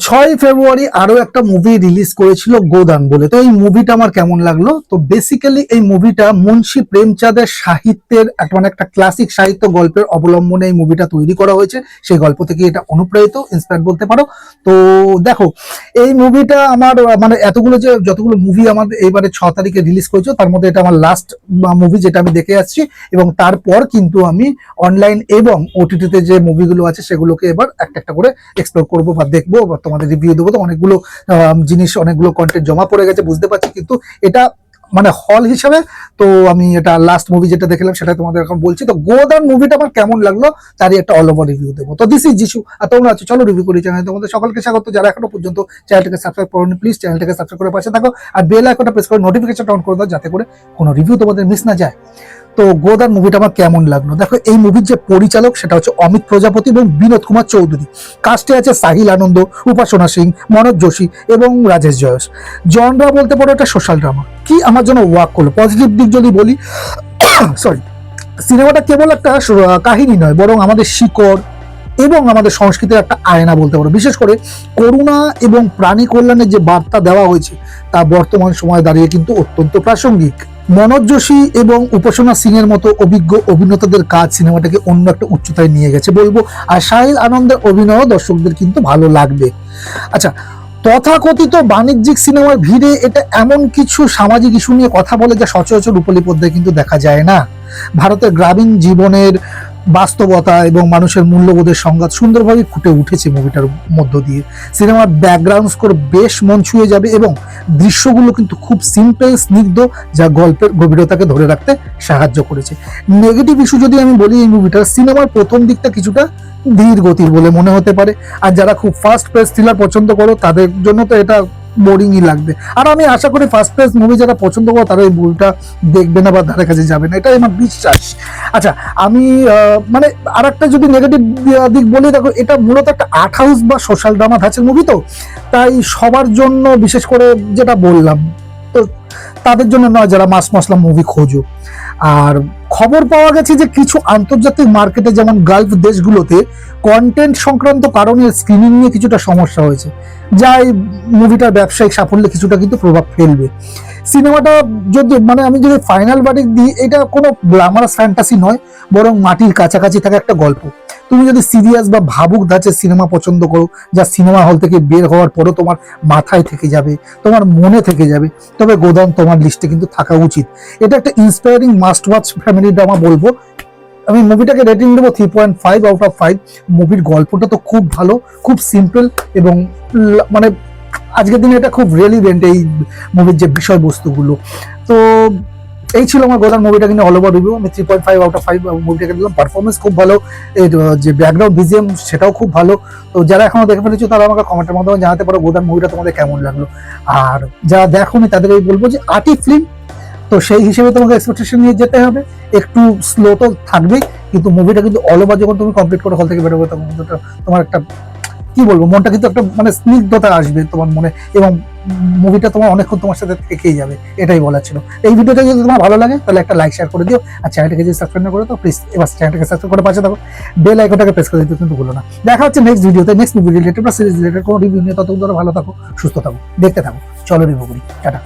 6 ফেব্রুয়ারি আরো একটা movie release করেছিল গোদান বলে। তো এই মুভিটা আমার কেমন লাগলো, তো বেসিক্যালি এই মুভিটা মুন্সি প্রেমচাঁদের সাহিত্যের মানে একটা ক্লাসিক সাহিত্য গল্পের অবলম্বনে এই মুভিটা তৈরি করা হয়েছে। সেই গল্প থেকে এটা অনুপ্রাণিত, ইন্সপায়ার বলতে পারো। তো দেখো, এই মুভিটা আমার মানে যতগুলো মুভি আমাদের এইবারে 6 তারিখে রিলিজ করেছে তার মধ্যে এটা আমার লাস্ট মুভি যেটা আমি দেখে আসছি। এবং তারপর কিন্তু আমি অনলাইন এবং ওটিটিতে যে মুভিগুলো আছে সেগুলোকে এবার একটা একটা করে এক্সপ্লোর করবো বা দেখবো, তোমাদের রিভিউ দেবো। তো অনেকগুলো জিনিস, অনেকগুলো কন্টেন্ট জমা পড়ে গেছে বুঝতে পারছি, কিন্তু এটা মানে হল হিসাবে তো আমি এটা লাস্ট মুভি যেটা দেখলাম সেটা তোমাদের এখন বলছি। তো গোদান মুভিটা আমার কেমন লাগলো তারই একটা অল ওভার রিভিউ দেবো। তো দিস ইজ যিশু, আর তোমরা আছো চলো রিভিউ করি চ্যানেল। তোমাদের সকলকে স্বাগত। যারা এখনো পর্যন্ত চ্যানেলটাকে সাবস্ক্রাইব করোনি প্লিজ চ্যানেলটাকে সাবস্ক্রাইব করে পাশে থাকো, আর বেল আইকনটা প্রেস করে নোটিফিকেশন অন করে দাও যাতে করে কোনো রিভিউ তোমাদের মিস না যায়। তো গোদান মুভিটা আমার কেমন লাগলো, দেখো এই মুভির যে পরিচালক সেটা হচ্ছে অমিত প্রজাপতি এবং বিনোদ কুমার চৌধুরী। কাস্টে আছে সাহিল আনন্দ, উপাসনা সিং, মনোজ যোশী এবং রাজেশ জয়স। জনরা বলতে পারো এটা সোশ্যাল ড্রামা। কি আমার জন্য ওয়ার্ক করলো, পজিটিভ দিক যদি বলি, সরি, সিনেমাটা কেবল একটা কাহিনী নয়, বরং আমাদের শিকড় এবং আমাদের সংস্কৃতির একটা আয়না বলতে পারো। বিশেষ করে করুণা এবং প্রাণী কল্যাণের যে বার্তা দেওয়া হয়েছে তা বর্তমান সময়ে দাঁড়িয়ে কিন্তু অত্যন্ত প্রাসঙ্গিক। মনোজ যোশী এবং উপাসনা সিং এর মতো অভিজ্ঞ অভিনেতাদের কাজ সিনেমাটাকে অন্য একটা উচ্চতায় নিয়ে গেছে বলবো। আর সাহিল আনন্দের অভিনয় দর্শকদের কিন্তু ভালো লাগবে। আচ্ছা, তথাকথিত বাণিজ্যিক সিনেমার ভিড়ে এটা এমন কিছু সামাজিক ইস্যু নিয়ে কথা বলে যা সচরাচর রূপালী পর্দায় কিন্তু দেখা যায় না। ভারতের গ্রামীণ জীবনের বাস্তবতা এবং মানুষের মূল্যবোধের সংঘাত সুন্দরভাবে ফুটে উঠেছে মুভিটার মধ্য দিয়ে। সিনেমার ব্যাকগ্রাউন্ড স্কোর বেশ মন ছুঁয়ে যাবে এবং দৃশ্যগুলো কিন্তু খুব সিম্পল, স্নিগ্ধ, যা গল্পের গভীরতাকে ধরে রাখতে সাহায্য করেছে। নেগেটিভ ইস্যু যদি আমি বলি, এই মুভিটার সিনেমার প্রথম দিকটা কিছুটা ধীর গতির বলে মনে হতে পারে। আর যারা খুব ফাস্ট পেস থ্রিলার পছন্দ করো তাদের জন্য তো এটা বোরিংই লাগবে। আর আমি আশা করি ফার্স্ট পেস মুভি যারা পছন্দ করো তারা এই মুভিটা দেখবে না বা ধারে কাছে যাবে না, এটাই আমার বিশ্বাস। আচ্ছা, আমি মানে আর একটা যদি নেগেটিভ দিক বলি, দেখো এটা মূলত একটা আর্ট হাউস বা সোশ্যাল ড্রামা ধাঁচের মুভি, তো তাই সবার জন্য, বিশেষ করে যেটা বললাম, তো তাদের জন্য নয় যারা মাস মশলা মুভি খোঁজো। আর খবর পাওয়া গেছে যে কিছু আন্তর্জাতিক মার্কেটে যেমন গালফ দেশগুলোতে কন্টেন্ট সংক্রান্ত কারণে স্ক্রিনিং নিয়ে কিছুটা সমস্যা হয়েছে, যা এই মুভিটার ব্যবসায়িক সাফল্যে কিছুটা কিন্তু প্রভাব ফেলবে। সিনেমাটা যদি মানে আমি যদি ফাইনাল ভার্ডিক্ট দিই, এটা কোনো গ্ল্যামারাস ফ্যান্টাসি নয়, বরং মাটির কাছাকাছি থাকা একটা গল্প। তুমি যদি সিরিয়াস বা ভাবুক ধাঁচের সিনেমা পছন্দ করো, যা সিনেমা হল থেকে বের হওয়ার পরও তোমার মাথায় থেকে যাবে, তোমার মনে থেকে যাবে, তবে গোদান তোমার লিস্টে কিন্তু থাকা উচিত। এটা একটা inspiring must watch family drama বলবো। আমি মুভিটাকে রেটিং দেবো 3.5 আউট অফ 5। মুভির গল্পটা তো খুব ভালো, খুব সিম্পল এবং মানে আজকের দিনে এটা খুব রেলিভেন্ট এই মুভির যে বিষয়বস্তুগুলো। তো এই ছিল আমার গোদান মুভিটা কিন্তু অল ওভার রিভিউ। আমি 3.5 আউট অফ 5 মুভিটাকে দিলাম। পারফরমেন্স খুব ভালো, এর যে ব্যাকগ্রাউন্ড বিজিএম সেটাও খুব ভালো। তো যারা এখনো দেখে ফেলেছো তারা আমাকে কমেন্টের মাধ্যমে জানাতে পারো গোদান মুভিটা তোমাদের কেমন লাগলো। আর যারা দেখোনি তাদের এই বলবো যে আর্টি ফিল্ম, তো সেই হিসেবে তোমাকে এক্সপেকটেশন নিয়ে যেতে হবে। একটু স্লো তো থাকবেই, কিন্তু মুভিটা কিন্তু অল ওভার যখন তুমি কমপ্লিট করে হল থেকে বেরোবে তখন কিন্তু তোমার একটা কি বলবো, মনটা কিন্তু একটা মানে স্নিগ্ধতা আসবে তোমার মনে, এবং মুভিটা তোমার অনেকক্ষণ তোমার সাথে থেকেই যাবে, এটাই বলার ছিল। এই ভিডিওটা যদি তোমার ভালো লাগে তাহলে একটা লাইক শেয়ার করে দিও, আর চ্যানেলটাকে যদি সাবস্ক্রাইব না করে তো প্লিজ এবার চ্যানেলটাকে সাবস্ক্রাইব করে পাশে থাকো, বেল আইকনটাকে প্রেস করে দিতে কিন্তু ভুলো না। দেখা হচ্ছে নেক্সট ভিডিওতে, নেক্সট মুভি রিলেটেড বা সিরিজ রিলেটেড কোনো রিভিউ নিয়ে। ততক্ষণ ধরে ভালো থাকো, সুস্থ থাকো, দেখতে থাকো। চলো রিভিউ করি, টাটা।